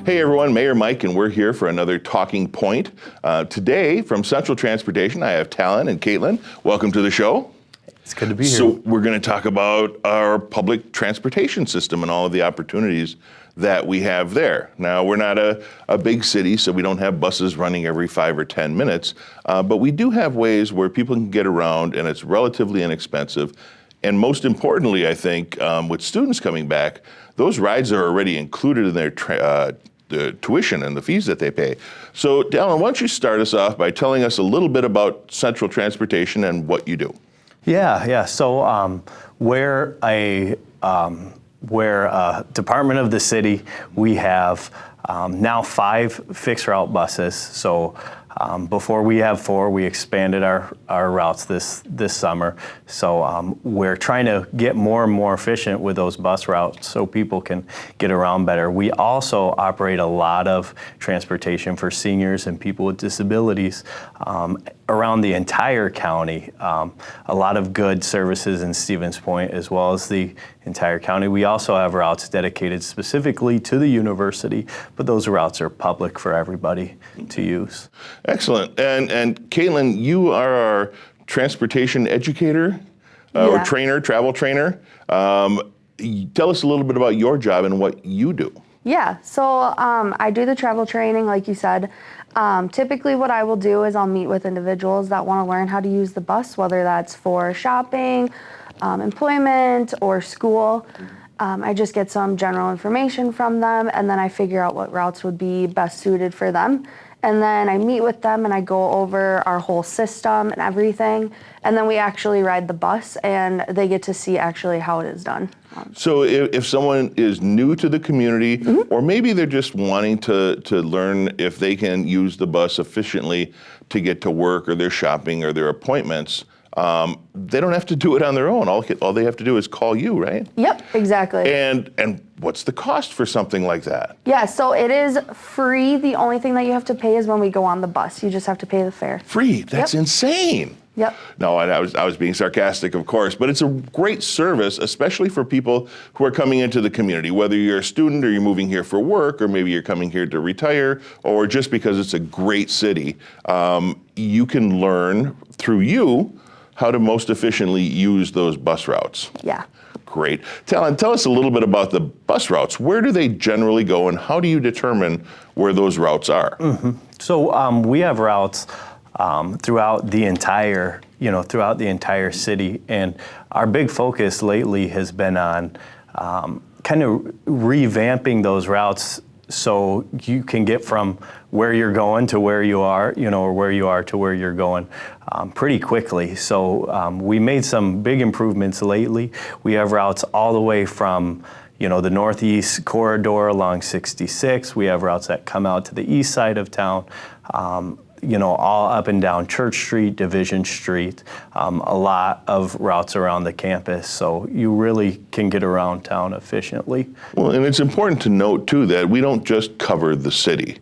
Hey everyone, Mayor Mike, and we're here for another Talking Point. Today, from Central Transportation, I have Talon and Caitlin. Welcome to the show. It's good to be here. So we're going to talk about our public transportation system and all of the opportunities that we have there. Now, we're not a big city, so we don't have buses running every 5 or 10 minutes, but we do have ways where people can get around and it's relatively inexpensive. And most importantly, I think, with students coming back, those rides are already included in their the tuition and the fees that they pay. So, Talon, why don't you start us off by telling us a little bit about Central Transportation and what you do? Yeah. So we're a department of the city. We have now 5 fixed route buses. So before we have 4, we expanded our routes this summer. So we're trying to get more and more efficient with those bus routes so people can get around better. We also operate a lot of transportation for seniors and people with disabilities around the entire county. A lot of good services in Stevens Point as well as the entire county. We also have routes dedicated specifically to the university, but those routes are public for everybody to use. Excellent. And Caitlin, you are our transportation educator or trainer, travel trainer. Tell us a little bit about your job and what you do. Yeah, so I do the travel training, like you said. Typically what I will do is I'll meet with individuals that want to learn how to use the bus, whether that's for shopping, employment, or school. I just get some general information from them, and then I figure out what routes would be best suited for them. And then I meet with them and I go over our whole system and everything. And then we actually ride the bus and they get to see actually how it is done. So if someone is new to the community, or maybe they're just wanting to learn if they can use the bus efficiently to get to work or their shopping or their appointments, they don't have to do it on their own. All they have to do is call you, right? Yep, exactly. And what's the cost for something like that? Yeah, so it is free. The only thing that you have to pay is when we go on the bus. You just have to pay the fare. Free? That's insane. Yep. No, I was being sarcastic, of course, but it's a great service, especially for people who are coming into the community, whether you're a student or you're moving here for work, or maybe you're coming here to retire, or just because it's a great city. You can learn through you how to most efficiently use those bus routes. Yeah. Great. Tell us a little bit about the bus routes. Where do they generally go, and how do you determine where those routes are? So we have routes throughout the entire city, and our big focus lately has been on kind of revamping those routes so you can get from where you're going to where you are, or where you are to where you're going pretty quickly. So we made some big improvements lately. We have routes all the way from the northeast corridor along 66. We have routes that come out to the east side of town. All up and down Church Street, Division Street, a lot of routes around the campus, so you really can get around town efficiently. Well, and it's important to note, too, that we don't just cover the city.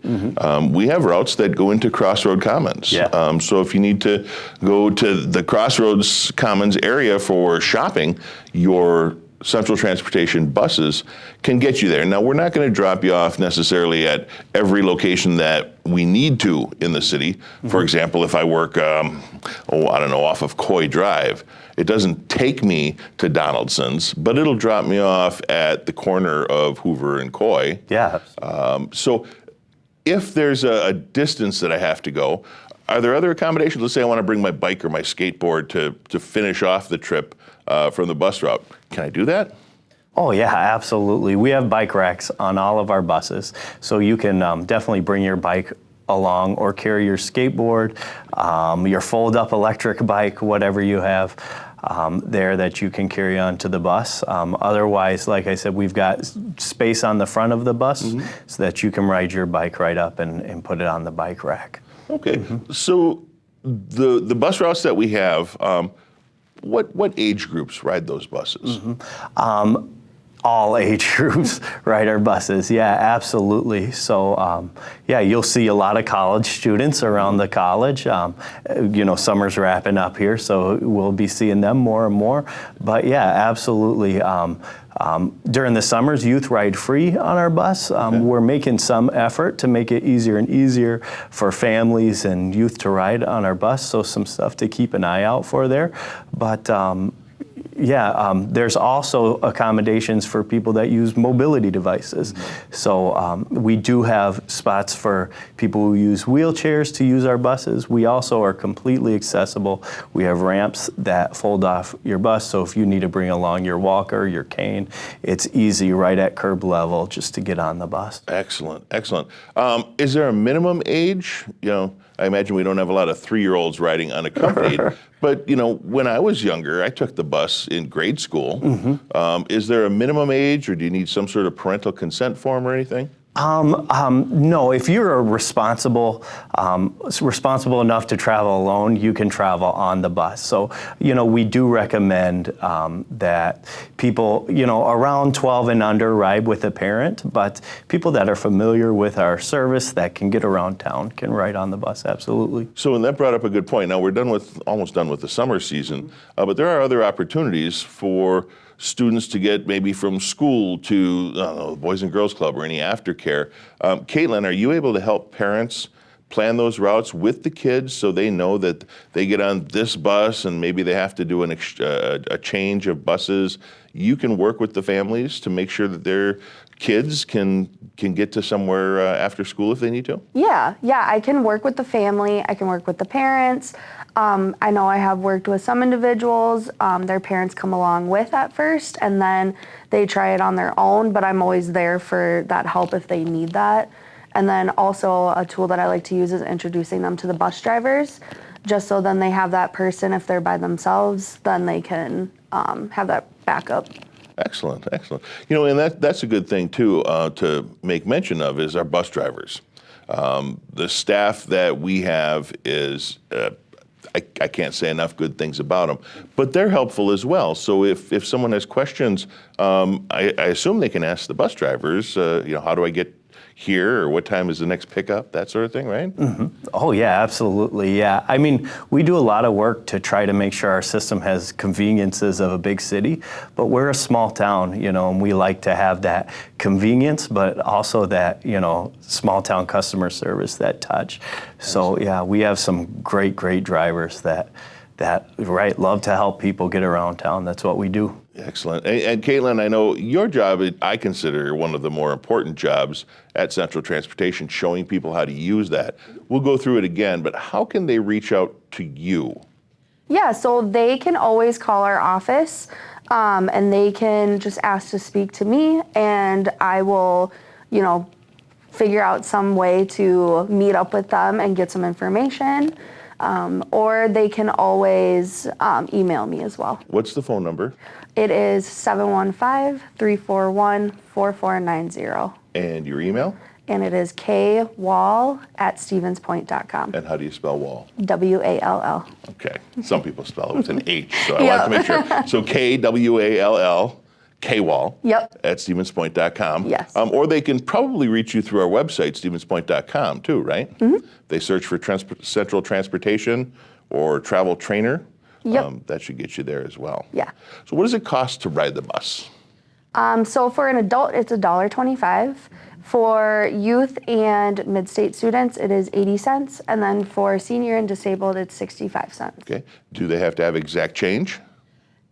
We have routes that go into Crossroad Commons. Yeah. So if you need to go to the Crossroads Commons area for shopping, your Central Transportation buses can get you there. Now, we're not going to drop you off necessarily at every location that we need to in the city. For example, if I work, off of Coy Drive, it doesn't take me to Donaldson's, but it'll drop me off at the corner of Hoover and Coy. Yeah. So if there's a distance that I have to go, are there other accommodations? Let's say I want to bring my bike or my skateboard to finish off the trip from the bus route. Can I do that? Oh yeah, absolutely. We have bike racks on all of our buses, so you can definitely bring your bike along or carry your skateboard, your fold-up electric bike, whatever you have there that you can carry onto the bus. Otherwise, like I said, we've got space on the front of the bus so that you can ride your bike right up and put it on the bike rack. Okay, so the bus routes that we have, what age groups ride those buses? all age groups ride our buses. Yeah, absolutely. So, yeah, you'll see a lot of college students around the college. Summer's wrapping up here, so we'll be seeing them more and more. But yeah, absolutely. During the summers, youth ride free on our bus. We're making some effort to make it easier and easier for families and youth to ride on our bus, so some stuff to keep an eye out for there. But there's also accommodations for people that use mobility devices. So we do have spots for people who use wheelchairs to use our buses. We also are completely accessible. We have ramps that fold off your bus, so if you need to bring along your walker, your cane, it's easy right at curb level just to get on the bus. Excellent, excellent. Is there a minimum age? I imagine we don't have a lot of 3-year-olds riding unaccompanied, but when I was younger, I took the bus in grade school. Is there a minimum age, or do you need some sort of parental consent form or anything? No, if you're responsible enough to travel alone, you can travel on the bus. So, we do recommend that people, around 12 and under ride with a parent, but people that are familiar with our service that can get around town can ride on the bus, absolutely. So, and that brought up a good point. Now, we're almost done with the summer season, but there are other opportunities for students to get maybe from school to the Boys and Girls Club or any aftercare. Caitlin, are you able to help parents plan those routes with the kids so they know that they get on this bus and maybe they have to do a change of buses? You can work with the families to make sure that their kids can get to somewhere after school if they need to? Yeah, I can work with the family. I can work with the parents. I know I have worked with some individuals. Their parents come along with at first, and then they try it on their own, but I'm always there for that help if they need that. And then also a tool that I like to use is introducing them to the bus drivers, just so then they have that person. If they're by themselves, then they can have that backup. Excellent, excellent. And that's a good thing too to make mention of is our bus drivers. The staff that we have is, I can't say enough good things about them, but they're helpful as well. So if someone has questions, I assume they can ask the bus drivers, how do I get here, or what time is the next pickup, that sort of thing, right? Oh yeah, absolutely, yeah. I mean, we do a lot of work to try to make sure our system has conveniences of a big city, but we're a small town, and we like to have that convenience, but also that, small town customer service, that touch. So yeah, we have some great drivers that love to help people get around town. That's what we do. Excellent. And Caitlin, I know your job, I consider one of the more important jobs at Central Transportation, showing people how to use that. We'll go through it again, but how can they reach out to you? Yeah, so they can always call our office, and they can just ask to speak to me, and I will, figure out some way to meet up with them and get some information. Or they can always email me as well. What's the phone number? It is 715-341-4490. And your email? And it is kwall@stevenspoint.com. And how do you spell wall? WALL. Okay. Some people spell it with an H, so I want to make sure. So KWALL, KWall. Yep. At stevenspoint.com. Yes. Or they can probably reach you through our website, stevenspoint.com, too, right? They search for Central Transportation or Travel Trainer. Yep. That should get you there as well. Yeah. So what does it cost to ride the bus? So for an adult, it's $1.25. For youth and mid-state students, it is 80 cents. And then for senior and disabled, it's 65 cents. Okay. Do they have to have exact change?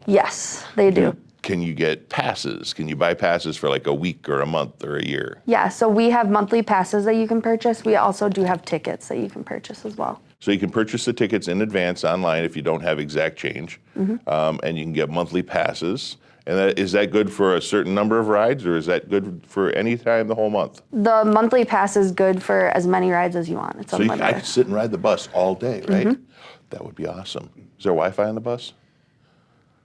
Yes, they do. Can you get passes? Can you buy passes for like a week or a month or a year? Yeah, so we have monthly passes that you can purchase. We also do have tickets that you can purchase as well. So you can purchase the tickets in advance online if you don't have exact change, and you can get monthly passes. And is that good for a certain number of rides, or is that good for any time the whole month? The monthly pass is good for as many rides as you want. It's So I unlimited. could sit and ride the bus all day, right? That would be awesome. Is there Wi-Fi on the bus?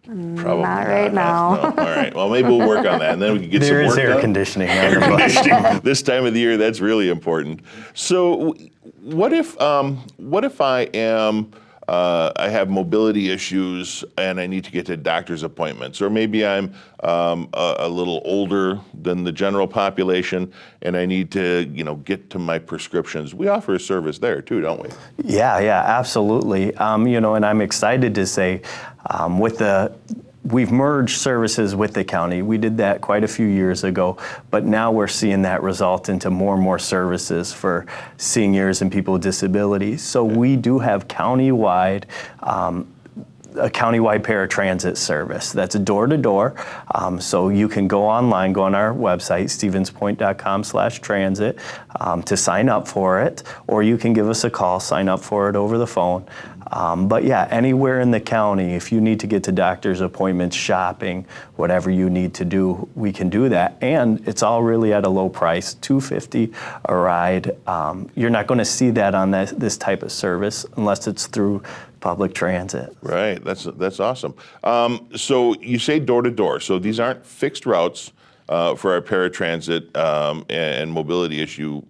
Probably Not right now. No. All right. Well, maybe we'll work on that, and then we can get some There work is air done. conditioning on the bus. This time of the year, that's really important. So, what if I am I have mobility issues and I need to get to doctor's appointments, or maybe I'm a little older than the general population and I need to, get to my prescriptions. We offer a service there too, don't we? Yeah, absolutely. And I'm excited to say, we've merged services with the county. We did that quite a few years ago, but now we're seeing that result into more and more services for seniors and people with disabilities. So we do have a countywide paratransit service that's door to door. So you can go online, go on our website, stevenspoint.com/transit, to sign up for it, or you can give us a call, sign up for it over the phone. But yeah, anywhere in the county, if you need to get to doctor's appointments, shopping, whatever you need to do, we can do that. And it's all really at a low price, $2.50 a ride. You're not going to see that on this type of service unless it's through public transit. Right, that's awesome. So you say door to door. So these aren't fixed routes for our paratransit and mobility issue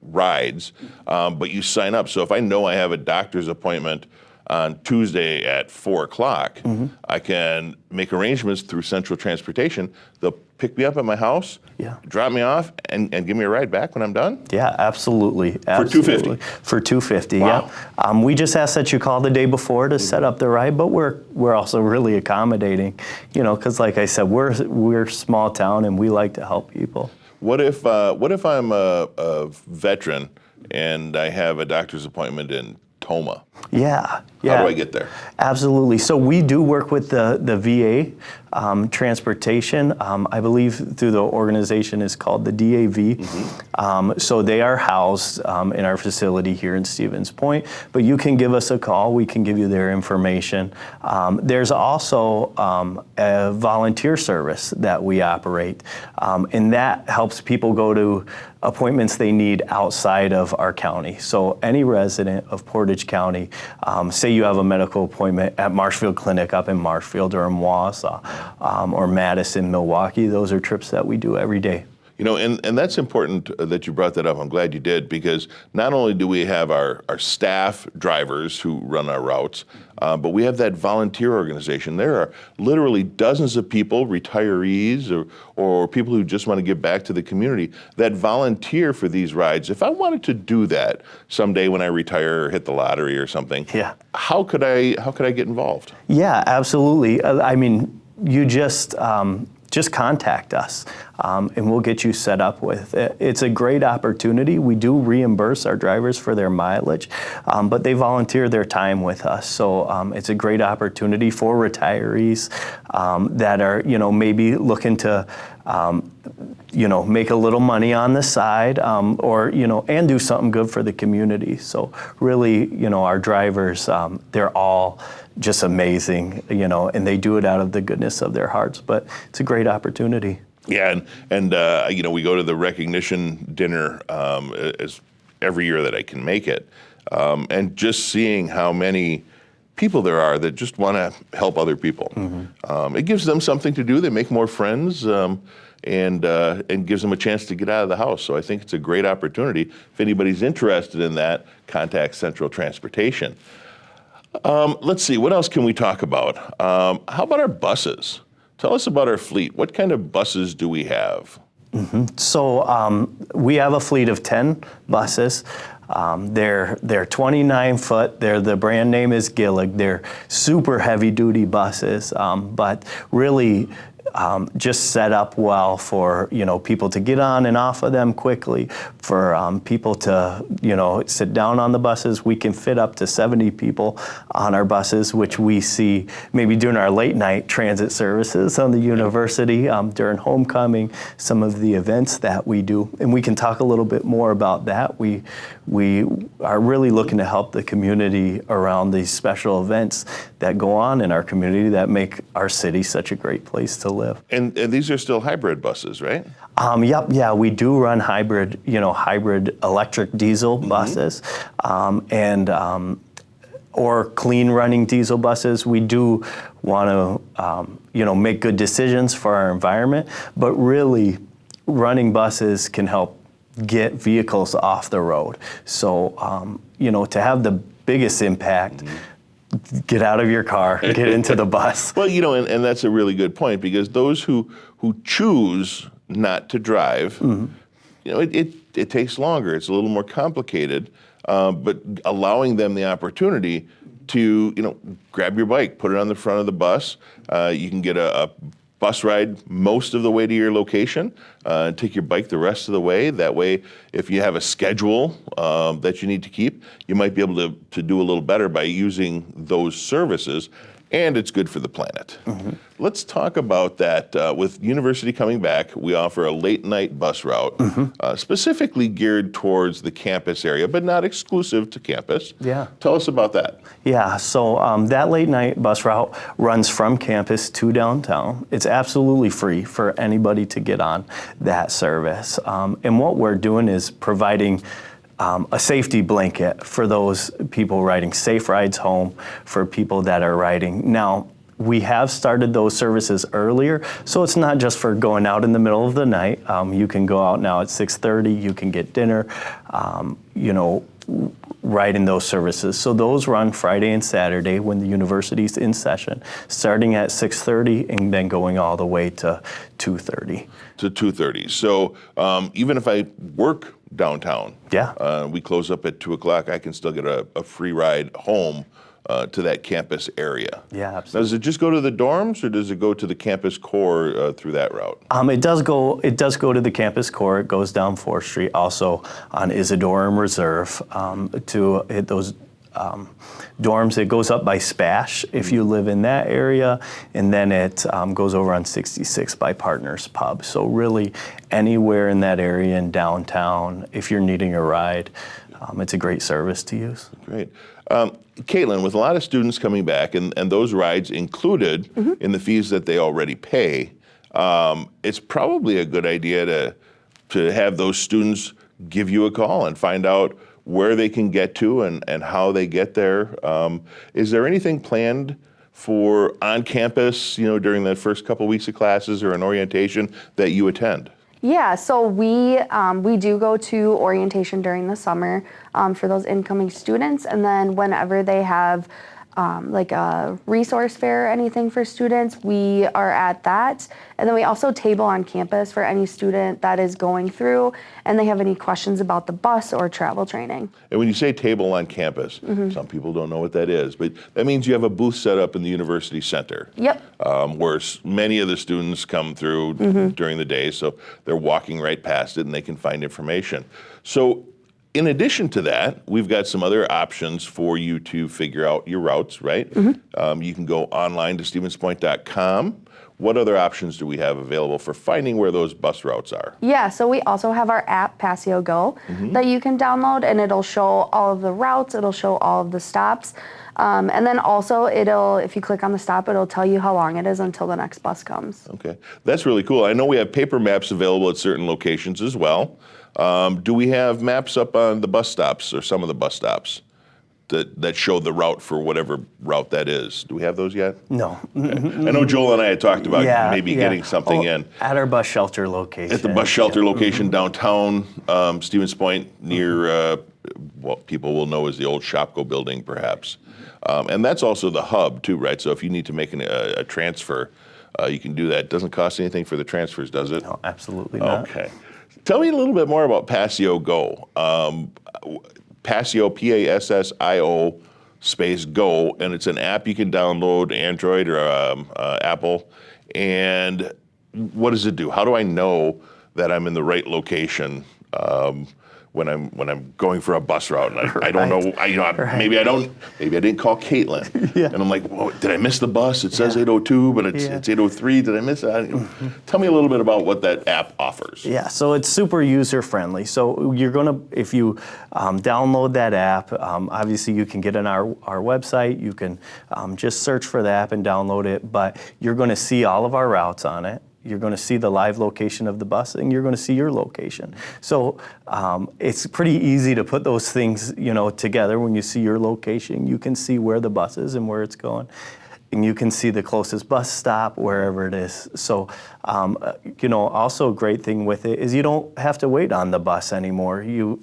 rides, but you sign up. So if I know I have a doctor's appointment on Tuesday at 4 o'clock, I can make arrangements through Central Transportation. They'll pick me up at my house, drop me off, and give me a ride back when I'm done? Yeah, absolutely. For $2.50? For $2.50, wow. Yeah. We just ask that you call the day before to set up the ride, but we're also really accommodating, because like I said, we're a small town and we like to help people. What if I'm a veteran and I have a doctor's appointment in Toma? Yeah. How do I get there? Absolutely. So we do work with the VA transportation. I believe through the organization is called the DAV. So they are housed in our facility here in Stevens Point. But you can give us a call. We can give you their information. There's also a volunteer service that we operate, and that helps people go to appointments they need outside of our county. So any resident of Portage County, say you have a medical appointment at Marshfield Clinic up in Marshfield or in Wausau, or Madison, Milwaukee, those are trips that we do every day. And that's important that you brought that up. I'm glad you did, because not only do we have our staff drivers who run our routes, but we have that volunteer organization. There are literally dozens of people, retirees or people who just want to give back to the community, that volunteer for these rides. If I wanted to do that someday when I retire or hit the lottery or something, how could I get involved? Yeah, absolutely. I mean, you just contact us and we'll get you set up with it. It's a great opportunity. We do reimburse our drivers for their mileage, but they volunteer their time with us. So it's a great opportunity for retirees that are, maybe looking to make a little money on the side, or, and do something good for the community. So really, our drivers, they're all just amazing, and they do it out of the goodness of their hearts, but it's a great opportunity. Yeah, and we go to the recognition dinner as every year that I can make it, and just seeing how many people there are that just want to help other people. It gives them something to do. They make more friends, and gives them a chance to get out of the house. So I think it's a great opportunity. If anybody's interested in that, contact Central Transportation. Let's see, what else can we talk about? How about our buses? Tell us about our fleet. What kind of buses do we have? So we have a fleet of 10 buses. They're 29 foot. The brand name is Gillig. They're super heavy duty buses, but really just set up well for people to get on and off of them quickly, for people to sit down on the buses. We can fit up to 70 people on our buses, which we see maybe during our late night transit services on the university, during homecoming, some of the events that we do, and we can talk a little bit more about that. We are really looking to help the community around these special events that go on in our community that make our city such a great place to live. And these are still hybrid buses, right? Yep, yeah, we do run hybrid electric diesel buses, or clean running diesel buses. We do want to, make good decisions for our environment, but really running buses can help get vehicles off the road. So, to have the biggest impact, get out of your car, get into the bus. Well, and that's a really good point, because those who choose not to drive, it takes longer. It's a little more complicated, but allowing them the opportunity to, grab your bike, put it on the front of the bus. You can get a bus ride most of the way to your location, take your bike the rest of the way. That way, if you have a schedule that you need to keep, you might be able to do a little better by using those services, and it's good for the planet. Let's talk about that. With university coming back, we offer a late night bus route, specifically geared towards the campus area, but not exclusive to campus. Yeah. Tell us about that. Yeah, so that late night bus route runs from campus to downtown. It's absolutely free for anybody to get on that service. And what we're doing is providing a safety blanket for those people riding, safe rides home for people that are riding. Now, we have started those services earlier, so it's not just for going out in the middle of the night. You can go out now at 6:30, you can get dinner, riding those services. So those run Friday and Saturday when the university's in session, starting at 6:30 and then going all the way to 2:30. To 2:30. So even if I work downtown, we close up at 2 o'clock, I can still get a free ride home to that campus area. Yeah, Now, absolutely. does it just go to the dorms, or does it go to the campus core through that route? It does go to the campus core. It goes down 4th Street, also on Isadore and Reserve to hit those dorms. It goes up by Spash if you live in that area, and then it goes over on 66 by Partners Pub. So really anywhere in that area in downtown, if you're needing a ride, it's a great service to use. Great. Caitlin, with a lot of students coming back and those rides included in the fees that they already pay, it's probably a good idea to have those students give you a call and find out where they can get to and how they get there. Is there anything planned for on campus, during the first couple weeks of classes or an orientation that you attend? Yeah, so we do go to orientation during the summer for those incoming students, and then whenever they have like a resource fair or anything for students, we are at that. And then we also table on campus for any student that is going through and they have any questions about the bus or travel training. And when you say table on campus, some people don't know what that is, but that means you have a booth set up in the university center. Yep. Where many of the students come through during the day, so they're walking right past it and they can find information. So in addition to that, we've got some other options for you to figure out your routes, right? You can go online to stevenspoint.com. What other options do we have available for finding where those bus routes are? Yeah, so we also have our app, Passio Go, that you can download, and it'll show all of the routes, it'll show all of the stops. And then also if you click on the stop, it'll tell you how long it is until the next bus comes. Okay, that's really cool. I know we have paper maps available at certain locations as well. Do we have maps up on the bus stops or some of the bus stops that show the route for whatever route that is? Do we have those yet? No. Okay. I know Joel and I had talked about maybe getting something in. At our bus shelter location. At the bus shelter location downtown, Stevens Point, near what people will know as the old Shopko building, perhaps. And that's also the hub, too, right? So if you need to make a transfer, you can do that. It doesn't cost anything for the transfers, does it? No, absolutely not. Okay. Tell me a little bit more about Passio Go. Passio, P-A-S-S-I-O space Go, and it's an app you can download, Android or Apple. And what does it do? How do I know that I'm in the right location when I'm going for a bus route and I don't know? Maybe I didn't call Caitlin, and I'm like, whoa, did I miss the bus? It says 8:02, but it's 8:03. Did I miss it? Tell me a little bit about what that app offers. Yeah, so it's super user friendly. So if you download that app, obviously you can get on our website. You can just search for the app and download it, but you're going to see all of our routes on it. You're going to see the live location of the bus, and you're going to see your location. So it's pretty easy to put those things, together. When you see your location, you can see where the bus is and where it's going, and you can see the closest bus stop wherever it is. So, also a great thing with it is you don't have to wait on the bus anymore. You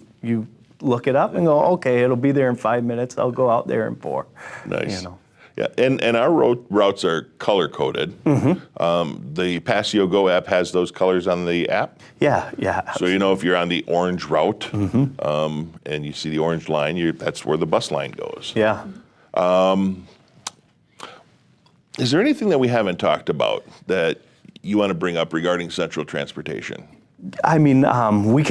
look it up and go, okay, it'll be there in 5 minutes. I'll go out there in 4. Nice. You know. Yeah, and our routes are color coded. The Passio Go app has those colors on the app. Yeah, yeah. So you know if you're on the orange route and you see the orange line, that's where the bus line goes. Yeah. Is there anything that we haven't talked about that you want to bring up regarding Central Transportation? I mean, we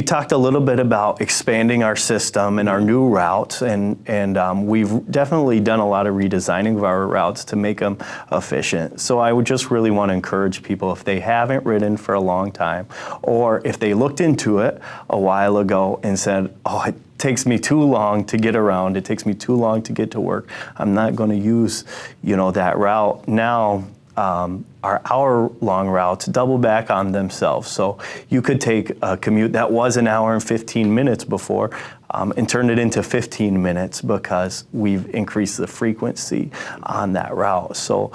talked a little bit about expanding our system and our new routes, and we've definitely done a lot of redesigning of our routes to make them efficient. So I would just really want to encourage people, if they haven't ridden for a long time, or if they looked into it a while ago and said, oh, it takes me too long to get around, it takes me too long to get to work, I'm not going to use, that route. Now, our hour-long routes double back on themselves. So you could take a commute that was an hour and 15 minutes before and turn it into 15 minutes because we've increased the frequency on that route. So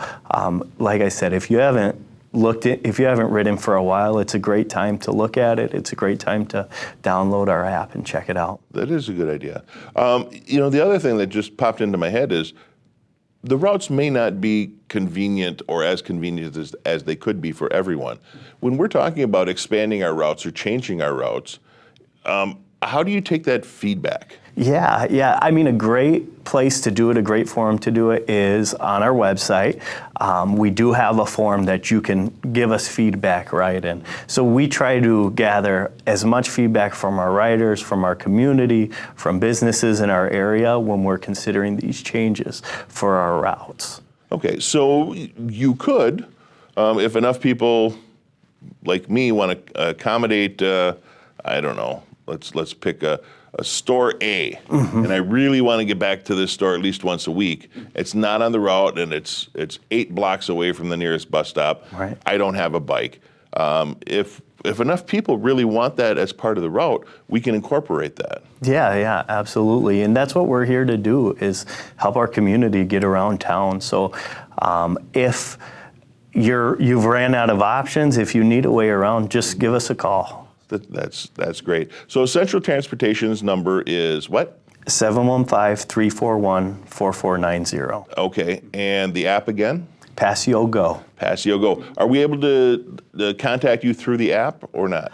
like I said, if you haven't ridden for a while, it's a great time to look at it. It's a great time to download our app and check it out. That is a good idea. The other thing that just popped into my head is the routes may not be convenient or as convenient as they could be for everyone. When we're talking about expanding our routes or changing our routes, how do you take that feedback? Yeah. I mean, a great place to do it, a great forum to do it is on our website. We do have a forum that you can give us feedback right in. So we try to gather as much feedback from our riders, from our community, from businesses in our area when we're considering these changes for our routes. Okay, so you could, if enough people like me want to accommodate, I don't know, let's pick a store A, and I really want to get back to this store at least once a week. It's not on the route, and it's 8 blocks away from the nearest bus stop. Right. I don't have a bike. If enough people really want that as part of the route, we can incorporate that. Yeah, absolutely. And that's what we're here to do, is help our community get around town. So if you've ran out of options, if you need a way around, just give us a call. That's great. So Central Transportation's number is what? 715-341-4490. Okay, and the app again? Passio Go. Passio Go. Are we able to contact you through the app or not?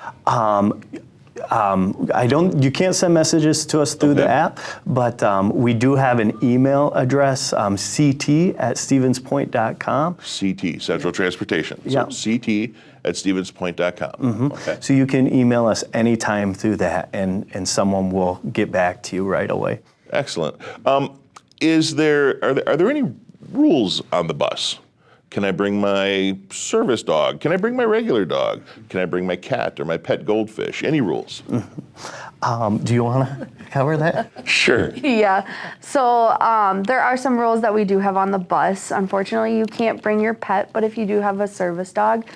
You can't send messages to us through the app, but we do have an email address, ct@stevenspoint.com. CT, Central Transportation. Yeah. So ct@stevenspoint.com. Okay. So you can email us anytime through that, and someone will get back to you right away. Excellent. Are there any rules on the bus? Can I bring my service dog? Can I bring my regular dog? Can I bring my cat or my pet goldfish? Any rules? Do you want to cover that? Sure. Yeah. So there are some rules that we do have on the bus. Unfortunately, you can't bring your pet, but if you do have a service dog,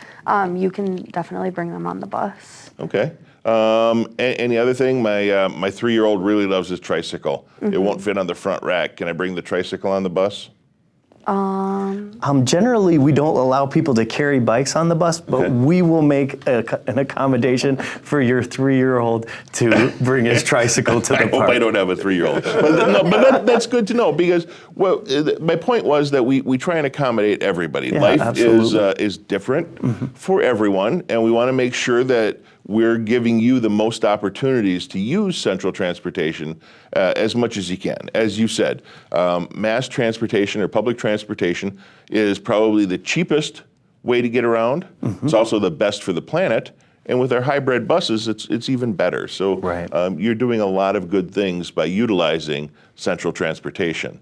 you can definitely bring them on the bus. Okay. Any other thing? My 3-year-old really loves his tricycle. It won't fit on the front rack. Can I bring the tricycle on the bus? Generally, we don't allow people to carry bikes on the bus, but we will make an accommodation for your 3-year-old to bring his tricycle to the park. I hope I don't have a 3-year-old. but that's good to know, because my point was that we try and accommodate everybody. Yeah, Life absolutely. is different for everyone, and we want to make sure that we're giving you the most opportunities to use Central Transportation as much as you can. As you said, mass transportation or public transportation is probably the cheapest way to get around. It's also the best for the planet. And with our hybrid buses, it's even better. So Right. You're doing a lot of good things by utilizing Central Transportation.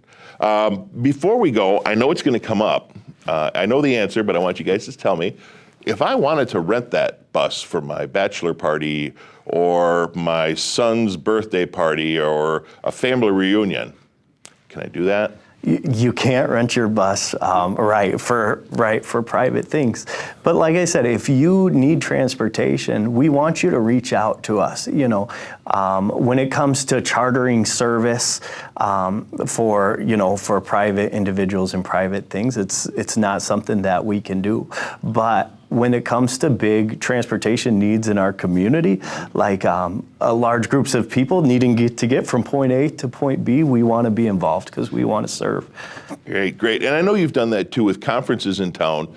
Before we go, I know it's going to come up. I know the answer, but I want you guys to tell me. If I wanted to rent that bus for my bachelor party or my son's birthday party or a family reunion, can I do that? You can't rent your bus for private things. But like I said, if you need transportation, we want you to reach out to us. When it comes to chartering service for private individuals and private things, it's not something that we can do. But when it comes to big transportation needs in our community, like large groups of people needing to get from point A to point B, we want to be involved because we want to serve. Great. And I know you've done that too with conferences in town.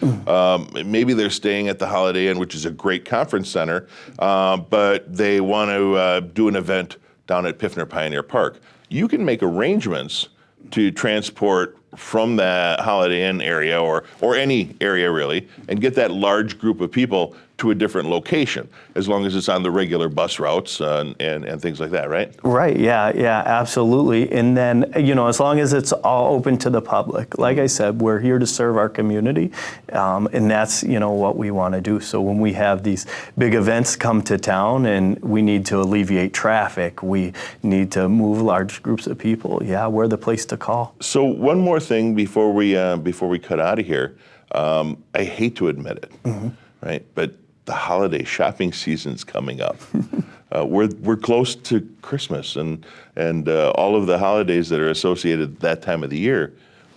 Maybe they're staying at the Holiday Inn, which is a great conference center, but they want to do an event down at Piffner Pioneer Park. You can make arrangements to transport from the Holiday Inn area or any area really, and get that large group of people to a different location, as long as it's on the regular bus routes and things like that, right? Right, yeah, absolutely. And then, as long as it's all open to the public, like I said, we're here to serve our community, and that's, what we want to do. So when we have these big events come to town and we need to alleviate traffic, we need to move large groups of people, we're the place to call. So one more thing before we cut out of here, I hate to admit it, right? But the holiday shopping season's coming up. We're close to Christmas and all of the holidays that are associated that time of the year.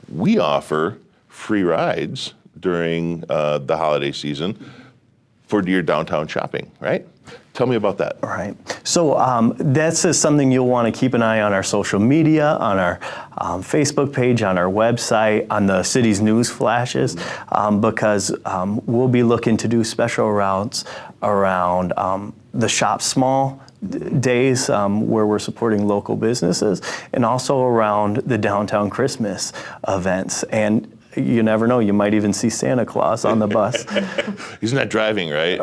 We offer free rides during the holiday season for your downtown shopping, right? Tell me about that. All right. So that's just something you'll want to keep an eye on our social media, on our Facebook page, on our website, on the city's news flashes, because we'll be looking to do special routes around the Shop Small days where we're supporting local businesses, and also around the downtown Christmas events. And you never know, you might even see Santa Claus on the bus. He's not driving, right?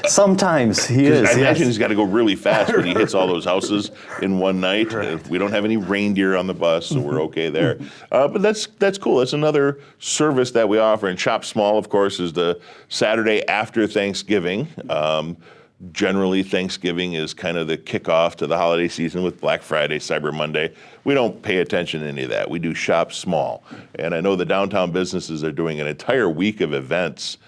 Sometimes he is. I imagine he's got to go really fast when he hits all those houses in one night. Right. We don't have any reindeer on the bus, so we're okay there. But that's cool. That's another service that we offer. And Shop Small, of course, is the Saturday after Thanksgiving. Generally, Thanksgiving is kind of the kickoff to the holiday season with Black Friday, Cyber Monday. We don't pay attention to any of that. We do Shop Small. And I know the downtown businesses are doing an entire week of events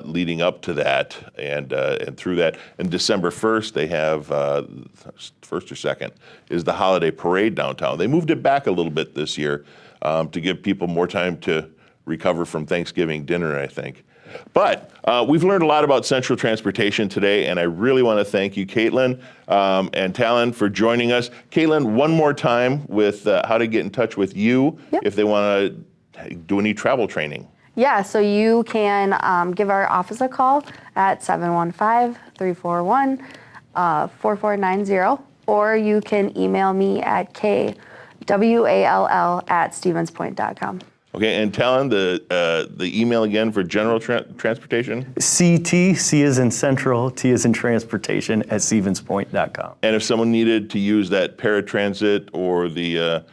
leading up to that and through that. And December 1st, they have, 1st or 2nd, is the holiday parade downtown. They moved it back a little bit this year to give people more time to recover from Thanksgiving dinner, I think. But we've learned a lot about Central Transportation today, and I really want to thank you, Caitlin and Talon, for joining us. Caitlin, one more time with how to get in touch with you if they want to do any travel training. Yeah, so you can give our office a call at 715-341-4490, or you can email me at kwall@stevenspoint.com. Okay, and Talon, the email again for general transportation? CT, C as in Central, T as in Transportation, at stevenspoint.com. And if someone needed to use that paratransit or the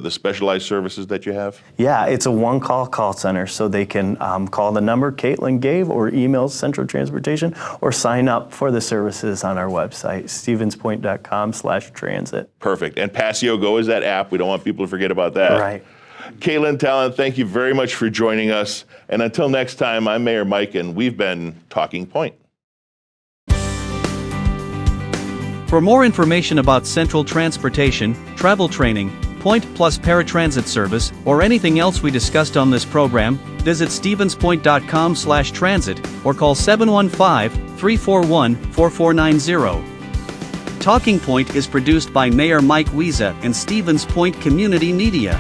specialized services that you have? Yeah, it's a one-call call center, so they can call the number Caitlin gave or email Central Transportation or sign up for the services on our website, stevenspoint.com/transit. Perfect. And Passio Go is that app. We don't want people to forget about that. Right. Caitlin, Talon, thank you very much for joining us. And until next time, I'm Mayor Mike, and we've been Talking Point. For more information about Central Transportation, travel training, Point Plus paratransit service, or anything else we discussed on this program, visit stevenspoint.com/transit or call 715-341-4490. Talking Point is produced by Mayor Mike Wiesa and Stevens Point Community Media.